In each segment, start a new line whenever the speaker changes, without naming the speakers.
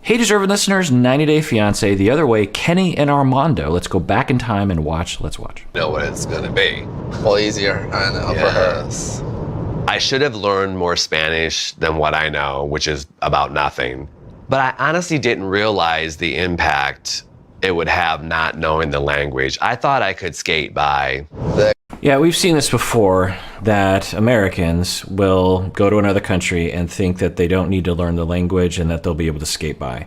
Hey, deserving listeners, 90 Day Fiancé, the other way, Kenny and Armando. Let's go back in time and watch. Let's watch.
Know what it's going to be.
Well, easier, I know,
Yes. For her. I should have learned more Spanish than what I know, which is about nothing. But I honestly didn't realize the impact it would have not knowing the language. I thought I could skate by.
Yeah, we've seen this before, that Americans will go to another country and think that they don't need to learn the language and that they'll be able to skate by.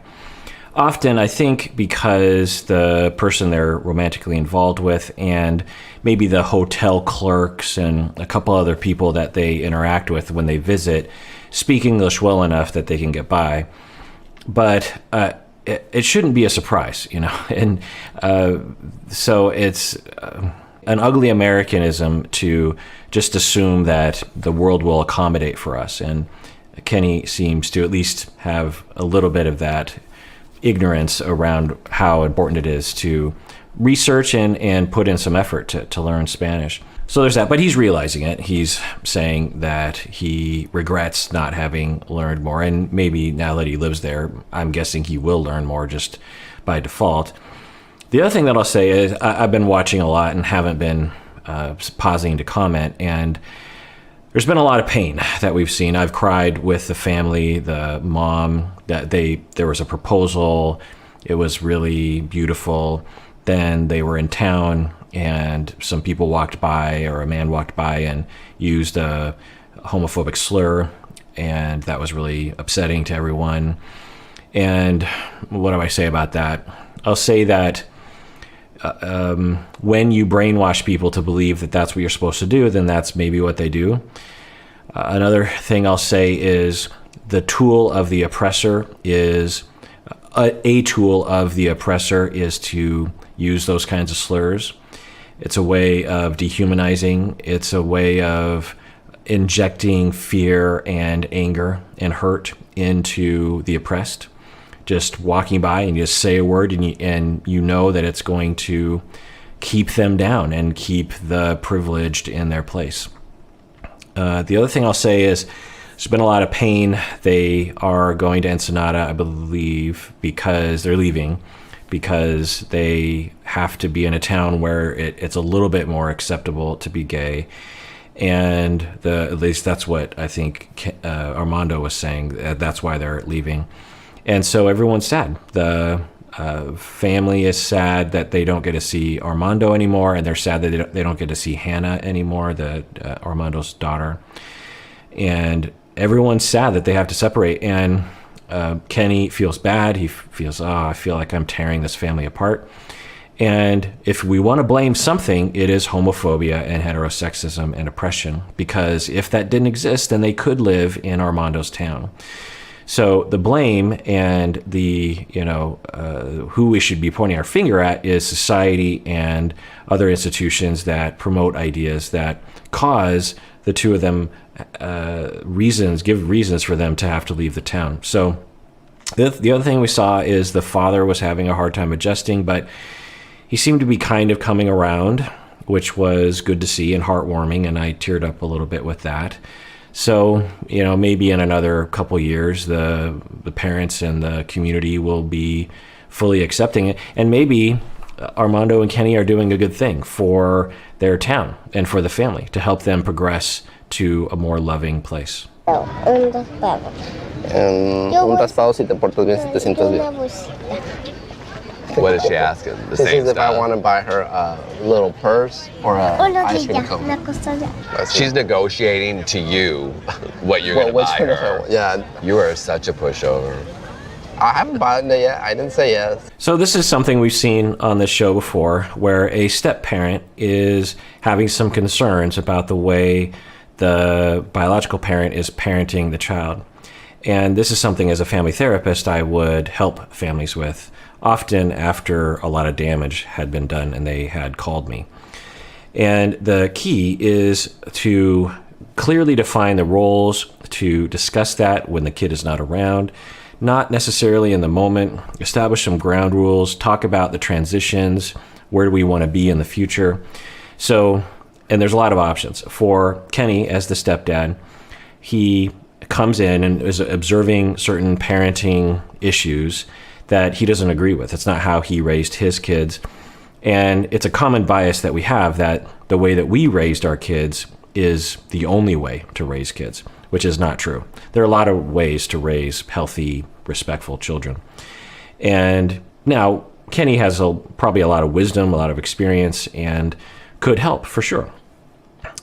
Often, I think because the person they're romantically involved with and maybe the hotel clerks and a couple other people that they interact with when they visit speak English well enough that they can get by. But it shouldn't be a surprise, you know? And so it's an ugly Americanism to just assume that the world will accommodate for us. And Kenny seems to at least have a little bit of that ignorance around how important it is to research and put in some effort to learn Spanish. So there's that, but he's realizing it. He's saying that he regrets not having learned more, and maybe now that he lives there, I'm guessing he will learn more just by default. The other thing that I'll say is I've been watching a lot and haven't been pausing to comment, and there's been a lot of pain that we've seen. I've cried with the family, the mom, that there was a proposal. It was really beautiful. Then they were in town and some people walked by, or a man walked by and used a homophobic slur, and that was really upsetting to everyone. And what do I say about that? I'll say that when you brainwash people to believe that that's what you're supposed to do, then that's maybe what they do. Another thing I'll say is the tool of the oppressor is a tool of the oppressor is to use those kinds of slurs. It's a way of dehumanizing. It's a way of injecting fear and anger and hurt into the oppressed. Just walking by and you just say a word and you know that it's going to keep them down and keep the privileged in their place. The other thing I'll say is there's been a lot of pain. They are going to Ensenada, I believe, because they're leaving, because they have to be in a town where it's a little bit more acceptable to be gay. And at least that's what I think Armando was saying. That's why they're leaving. And so everyone's sad. The family is sad that they don't get to see Armando anymore, and they're sad that they don't get to see Hannah anymore, Armando's daughter. And everyone's sad that they have to separate. And Kenny feels bad. He feels, I feel like I'm tearing this family apart. And if we want to blame something, it is homophobia and heterosexism and oppression, because if that didn't exist, then they could live in Armando's town. So the blame and the, who we should be pointing our finger at is society and other institutions that promote ideas that cause the two of them give reasons for them to have to leave the town. So the other thing we saw is the father was having a hard time adjusting, but he seemed to be kind of coming around, which was good to see and heartwarming, and I teared up a little bit with that. So, maybe in another couple years, the parents and the community will be fully accepting it. And maybe Armando and Kenny are doing a good thing for their town and for the family to help them progress to a more loving place.
Un raspado, si te portas bien, si te sientes bien.
What is she asking? The
This
same
is if
stuff.
I want to buy her a little purse or a ice cream cone.
She's negotiating to you what you're going to buy her.
Yeah.
You are such a pushover.
I haven't bought it yet. I didn't say yes.
So this is something we've seen on this show before, where a step-parent is having some concerns about the way the biological parent is parenting the child. And this is something, as a family therapist, I would help families with, often after a lot of damage had been done and they had called me. And the key is to clearly define the roles, to discuss that when the kid is not around, not necessarily in the moment, establish some ground rules, talk about the transitions, where do we want to be in the future. So, and there's a lot of options. For Kenny, as the stepdad, he comes in and is observing certain parenting issues that he doesn't agree with. It's not how he raised his kids. And it's a common bias that we have, that the way that we raised our kids is the only way to raise kids, which is not true. There are a lot of ways to raise healthy, respectful children. And now Kenny has probably a lot of wisdom, a lot of experience, and could help for sure.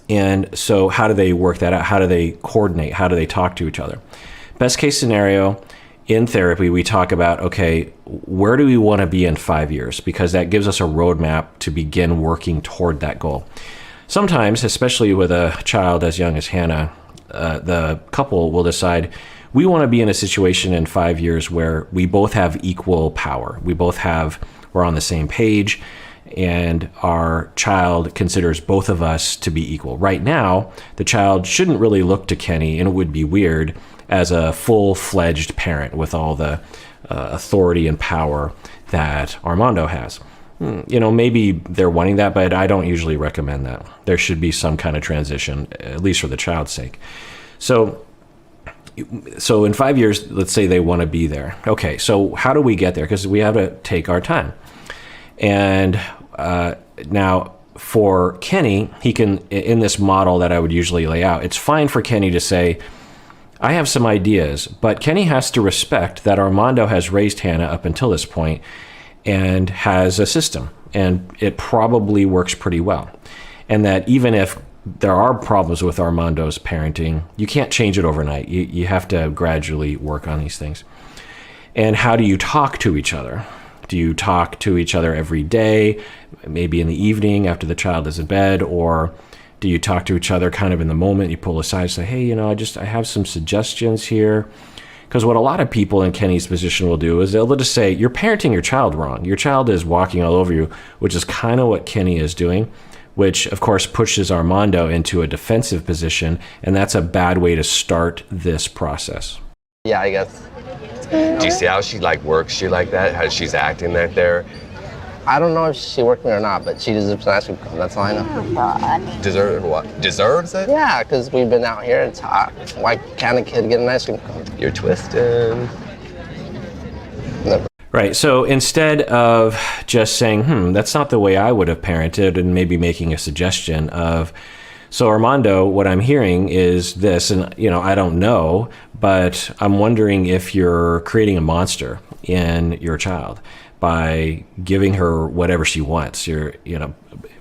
And so how do they work that out? How do they coordinate? How do they talk to each other? Best case scenario, in therapy, we talk about, okay, where do we want to be in 5 years? Because that gives us a roadmap to begin working toward that goal. Sometimes, especially with a child as young as Hannah, the couple will decide, we want to be in a situation in 5 years where we both have equal power. We're on the same page, and our child considers both of us to be equal. Right now, the child shouldn't really look to Kenny, and it would be weird, as a full-fledged parent with all the authority and power that Armando has. Maybe they're wanting that, but I don't usually recommend that. There should be some kind of transition, at least for the child's sake. So in 5 years, let's say they want to be there. Okay, so how do we get there? Because we have to take our time. And now for Kenny, he can, in this model that I would usually lay out, it's fine for Kenny to say, I have some ideas, but Kenny has to respect that Armando has raised Hannah up until this point and has a system, and it probably works pretty well. And that even if there are problems with Armando's parenting, you can't change it overnight. You have to gradually work on these things. And how do you talk to each other? Do you talk to each other every day, maybe in the evening after the child is in bed, or do you talk to each other kind of in the moment? You pull aside and say, hey, I have some suggestions here. Because what a lot of people in Kenny's position will do is they'll just say, you're parenting your child wrong. Your child is walking all over you, which is kind of what Kenny is doing, which of course pushes Armando into a defensive position. And that's a bad way to start this process.
Yeah, I guess.
Do you see how she works she like that? How she's acting right there?
I don't know if she worked me or not, but she deserves an ice cream cone. That's all I know.
Deserves what? Deserves it?
Yeah, because we've been out here and talked. Why can't a kid get an ice cream cone?
You're twisted.
Never.
Right. So instead of just saying, that's not the way I would have parented, and maybe making a suggestion of, so Armando, what I'm hearing is this, and I don't know, but I'm wondering if you're creating a monster in your child by giving her whatever she wants.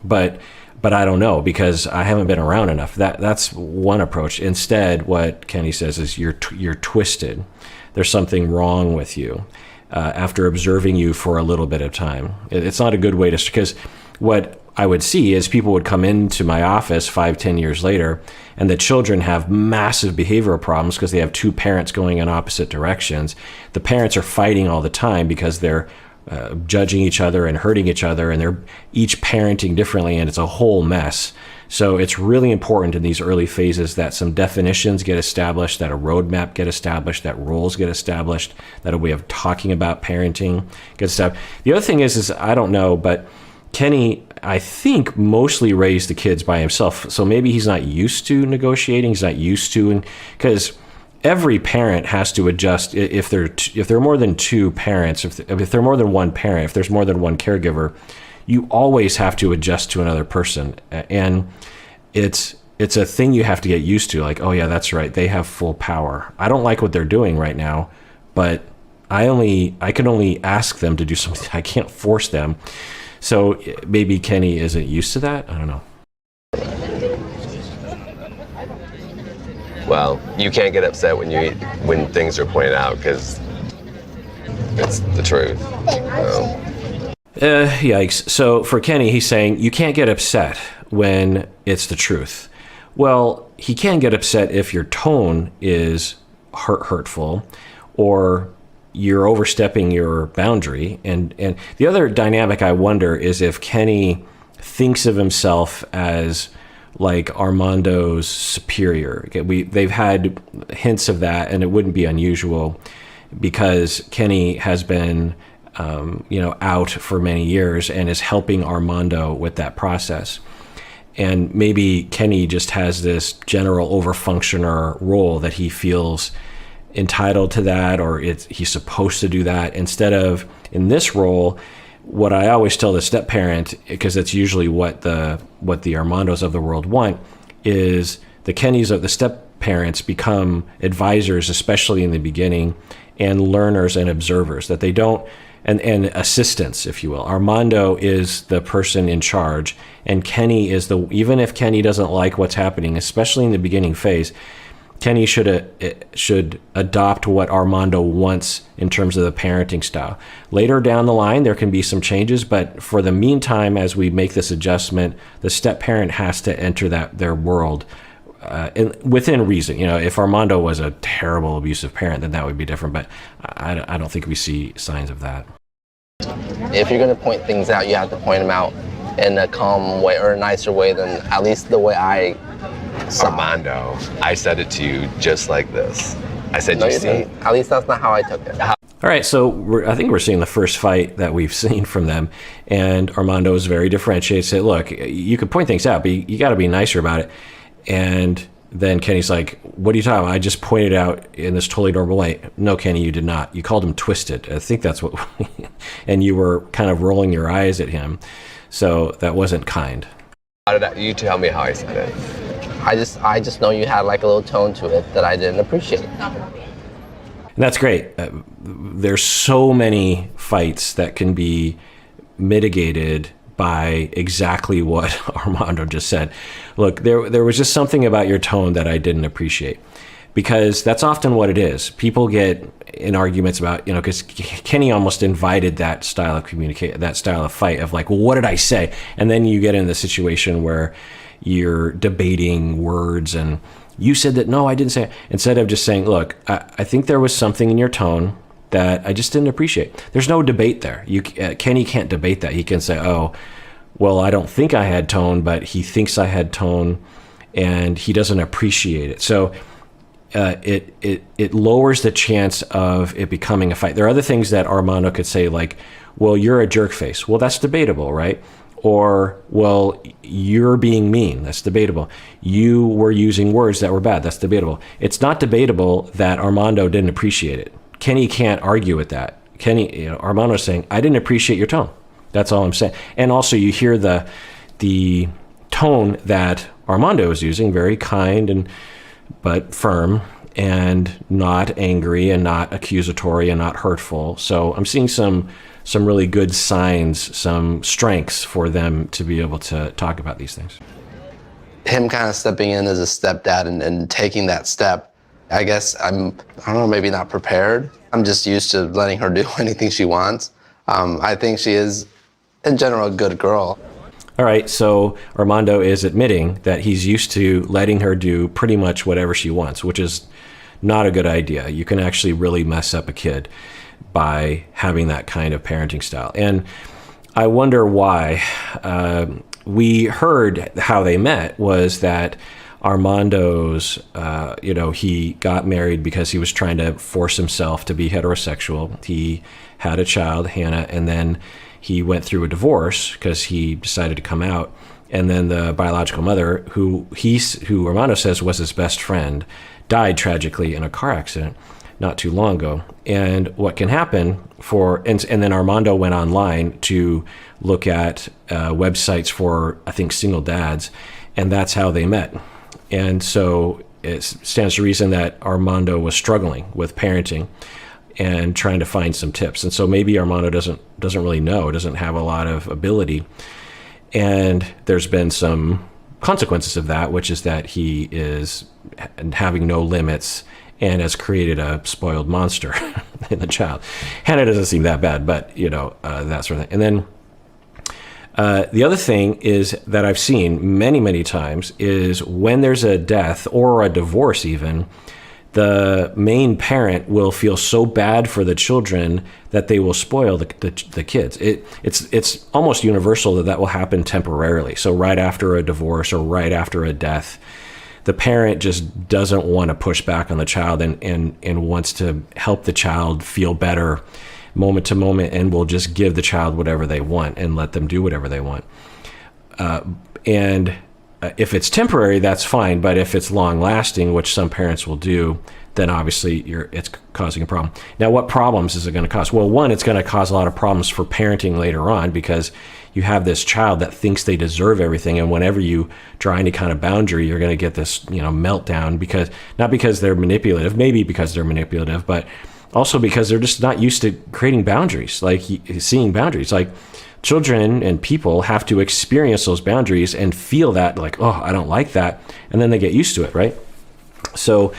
But I don't know, because I haven't been around enough. That's one approach. Instead, what Kenny says is you're twisted. There's something wrong with you. After observing you for a little bit of time, it's not a good way to, because what I would see is people would come into my office 5-10 years later, and the children have massive behavioral problems because they have two parents going in opposite directions. The parents are fighting all the time because they're judging each other and hurting each other, and they're each parenting differently, and it's a whole mess. So it's really important in these early phases that some definitions get established, that a roadmap get established, that rules get established, that a way of talking about parenting gets established. The other thing is I don't know, but Kenny, I think, mostly raised the kids by himself. So maybe he's not used to negotiating. He's not used to, because every parent has to adjust. If there are more than two parents, if there are more than one parent, if there's more than one caregiver, you always have to adjust to another person. And it's a thing you have to get used to. Like, oh yeah, that's right. They have full power. I don't like what they're doing right now, but I can only ask them to do something. I can't force them. So maybe Kenny isn't used to that. I don't know.
Well, you can't get upset when things are pointed out, because it's the truth.
Yikes. So for Kenny, he's saying you can't get upset when it's the truth. Well, he can get upset if your tone is hurtful, or you're overstepping your boundary. And the other dynamic I wonder is if Kenny thinks of himself as like Armando's superior. They've had hints of that, and it wouldn't be unusual because Kenny has been out for many years and is helping Armando with that process. And maybe Kenny just has this general overfunctioner role that he feels entitled to that, or he's supposed to do that, instead of in this role. What I always tell the step parent, because it's usually what the Armandos of the world want, is the Kennys of the step parents become advisors, especially in the beginning, and learners and observers, that they don't, and assistants, if you will. Armando is the person in charge, and Kenny is even if Kenny doesn't like what's happening, especially in the beginning phase, Kenny should adopt what Armando wants in terms of the parenting style. Later down the line, there can be some changes, but for the meantime, as we make this adjustment, the step parent has to enter their world within reason. If Armando was a terrible abusive parent, then that would be different, but I don't think we see signs of that.
If you're going to point things out, you have to point them out in a calm way or a nicer way than at least the way I saw.
Armando, I said it to you just like this. I said,
No,
you
you
see?
didn't. At least that's not how I took it.
All right, so I think we're seeing the first fight that we've seen from them, and Armando is very differentiated. Say, look, you can point things out, but you got to be nicer about it. And then Kenny's like, what are you talking about? I just pointed out in this totally normal way. No, Kenny, you did not. You called him twisted. I think that's what, and you were kind of rolling your eyes at him. So that wasn't kind.
You tell me how I said it.
I just know you had like a little tone to it that I didn't appreciate.
And that's great. There's so many fights that can be mitigated by exactly what Armando just said. Look, there was just something about your tone that I didn't appreciate, because that's often what it is. People get in arguments about, because Kenny almost invited that style of that style of fight of like, well, what did I say? And then you get in the situation where you're debating words and you said that, no, I didn't say it. Instead of just saying, look, I think there was something in your tone that I just didn't appreciate. There's no debate there. Kenny can't debate that. He can say, oh, well, I don't think I had tone, but he thinks I had tone and he doesn't appreciate it. So it lowers the chance of it becoming a fight. There are other things that Armando could say, like, well, you're a jerk face. Well, that's debatable, right? Or, well, you're being mean. That's debatable. You were using words that were bad. That's debatable. It's not debatable that Armando didn't appreciate it. Kenny can't argue with that. Armando's saying, I didn't appreciate your tone. That's all I'm saying. And also you hear the tone that Armando is using, very kind but firm and not angry and not accusatory and not hurtful. So I'm seeing some really good signs, some strengths for them to be able to talk about these things.
Him kind of stepping in as a stepdad and taking that step, I guess I don't know, maybe not prepared. I'm just used to letting her do anything she wants. I think she is, in general, a good girl.
All right, so Armando is admitting that he's used to letting her do pretty much whatever she wants, which is not a good idea. You can actually really mess up a kid by having that kind of parenting style. And I wonder why. We heard how they met was that Armando's, he got married because he was trying to force himself to be heterosexual. He had a child, Hannah, and then he went through a divorce because he decided to come out. And then the biological mother, who Armando says was his best friend, died tragically in a car accident not too long ago. And what can happen and then Armando went online to look at websites for, I think, single dads, and that's how they met. And so it stands to reason that Armando was struggling with parenting and trying to find some tips. And so maybe Armando doesn't really know, doesn't have a lot of ability. And there's been some consequences of that, which is that he is having no limits and has created a spoiled monster in the child. Hannah doesn't seem that bad, but that sort of thing. And then the other thing is that I've seen many, many times is when there's a death or a divorce even, the main parent will feel so bad for the children that they will spoil the kids. It's almost universal that will happen temporarily. So right after a divorce or right after a death, the parent just doesn't want to push back on the child and wants to help the child feel better moment to moment, and will just give the child whatever they want and let them do whatever they want. And If it's temporary, that's fine. But if it's long lasting, which some parents will do, then obviously it's causing a problem. Now, what problems is it going to cause? Well, one, it's going to cause a lot of problems for parenting later on, because you have this child that thinks they deserve everything, and whenever you draw any kind of boundary, you're going to get this, meltdown, because not because they're manipulative, maybe because they're manipulative, but also because they're just not used to creating boundaries, like seeing boundaries. Like, children and people have to experience those boundaries and feel that, like, oh, I don't like that, and then they get used to it, right? So,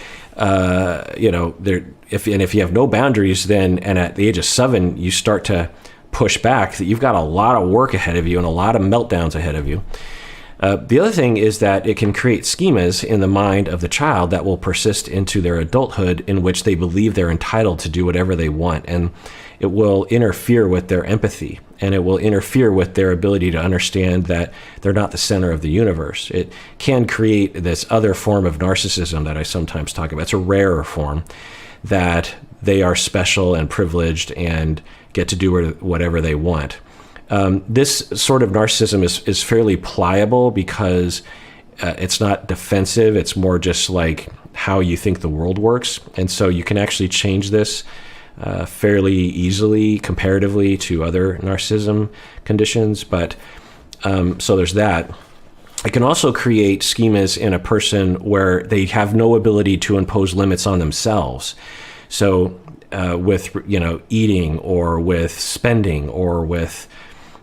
if you have no boundaries, then, and at the age of 7, you start to push back, that you've got a lot of work ahead of you and a lot of meltdowns ahead of you. The other thing is that it can create schemas in the mind of the child that will persist into their adulthood, in which they believe they're entitled to do whatever they want. And it will interfere with their empathy, and it will interfere with their ability to understand that they're not the center of the universe. It can create this other form of narcissism that I sometimes talk about. It's a rarer form, that they are special and privileged and get to do whatever they want. This sort of narcissism is fairly pliable, because it's not defensive. It's more just like how you think the world works. And so you can actually change this fairly easily comparatively to other narcissism conditions. But so there's that. It can also create schemas in a person where they have no ability to impose limits on themselves. So with eating, or with spending, or with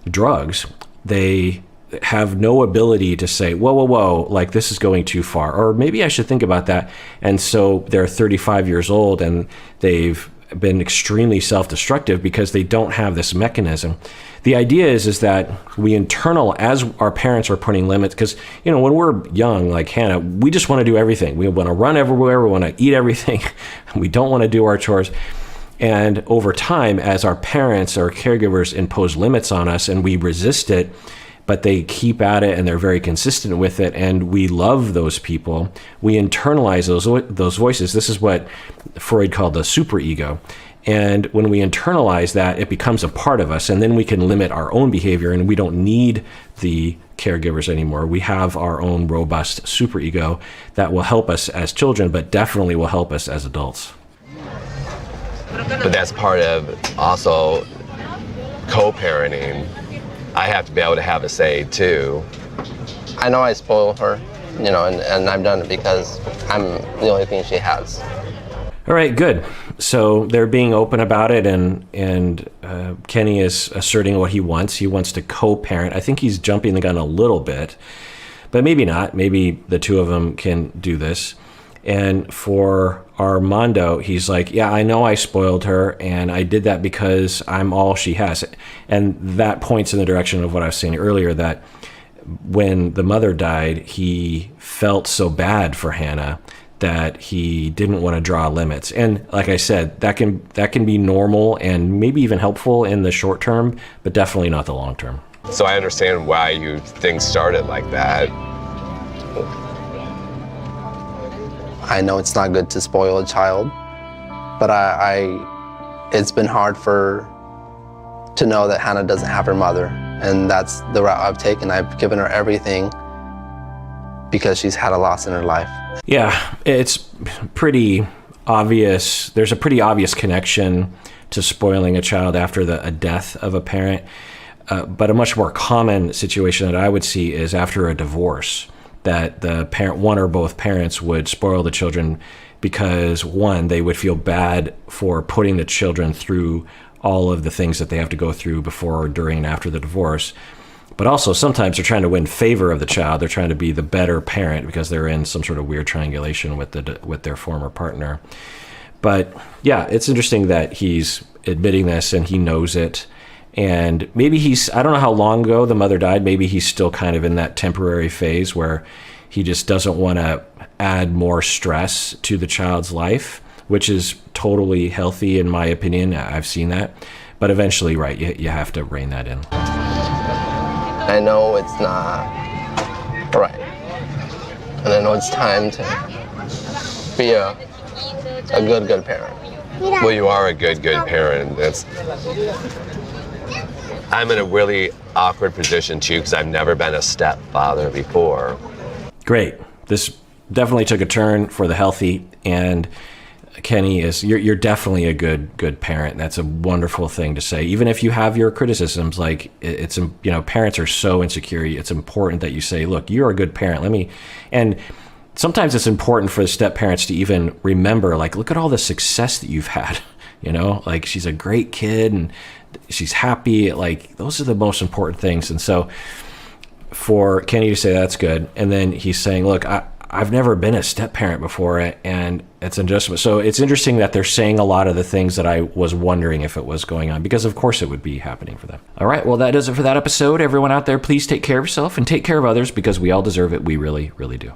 drugs, they have no ability to say, whoa, like, this is going too far, or maybe I should think about that. And so they're 35 years old and they've been extremely self-destructive because they don't have this mechanism. The idea is that we as our parents are putting limits, because, when we're young, like Hannah, we just want to do everything. We want to run everywhere. We want to eat everything. We don't want to do our chores. And over time, as our parents or caregivers impose limits on us and we resist it, but they keep at it and they're very consistent with it, and we love those people, we internalize those voices. This is what Freud called the superego. And when we internalize that, it becomes a part of us, and then we can limit our own behavior, and we don't need the caregivers anymore. We have our own robust superego that will help us as children, but definitely will help us as adults.
But that's part of also co-parenting. I have to be able to have a say too.
I know I spoil her, and I've done it because I'm the only thing she has.
All right, good. So they're being open about it, and Kenny is asserting what he wants. He wants to co-parent. I think he's jumping the gun a little bit, but maybe not. Maybe the two of them can do this. And for Armando, he's like, yeah, I know I spoiled her, and I did that because I'm all she has. And that points in the direction of what I was saying earlier, that when the mother died, he felt so bad for Hannah that he didn't want to draw limits. And like I said, that can be normal and maybe even helpful in the short term, but definitely not the long term.
So I understand why you think started like that.
I know it's not good to spoil a child, but it's been hard to know that Hannah doesn't have her mother, and that's the route I've taken. I've given her everything because she's had a loss in her life.
Yeah, it's pretty obvious. There's a pretty obvious connection to spoiling a child after a death of a parent, but a much more common situation that I would see is after a divorce, that the parent, one or both parents, would spoil the children because, one, they would feel bad for putting the children through all of the things that they have to go through before, during, and after the divorce. But also sometimes they're trying to win favor of the child. They're trying to be the better parent because they're in some sort of weird triangulation with their former partner. But yeah, it's interesting that he's admitting this and he knows it. And maybe I don't know how long ago the mother died. Maybe he's still kind of in that temporary phase where he just doesn't want to add more stress to the child's life, which is totally healthy in my opinion. I've seen that. But eventually, right, you have to rein that in.
I know it's not right. And I know it's time to be a good parent.
Well, you are a good parent. I'm in a really awkward position too because I've never been a stepfather before.
Great. This definitely took a turn for the healthy, and Kenny, you're definitely a good parent. That's a wonderful thing to say. Even if you have your criticisms, like it's, parents are so insecure. It's important that you say, look, you're a good parent. And sometimes it's important for the step parents to even remember, like, look at all the success that you've had, like she's a great kid and she's happy. Like, those are the most important things. And so for Kenny to say that's good. And then he's saying, look, I've never been a step parent before, and it's an adjustment. So it's interesting that they're saying a lot of the things that I was wondering if it was going on, because of course it would be happening for them. All right, well, that does it for that episode. Everyone out there, please take care of yourself and take care of others, because we all deserve it. We really, really do.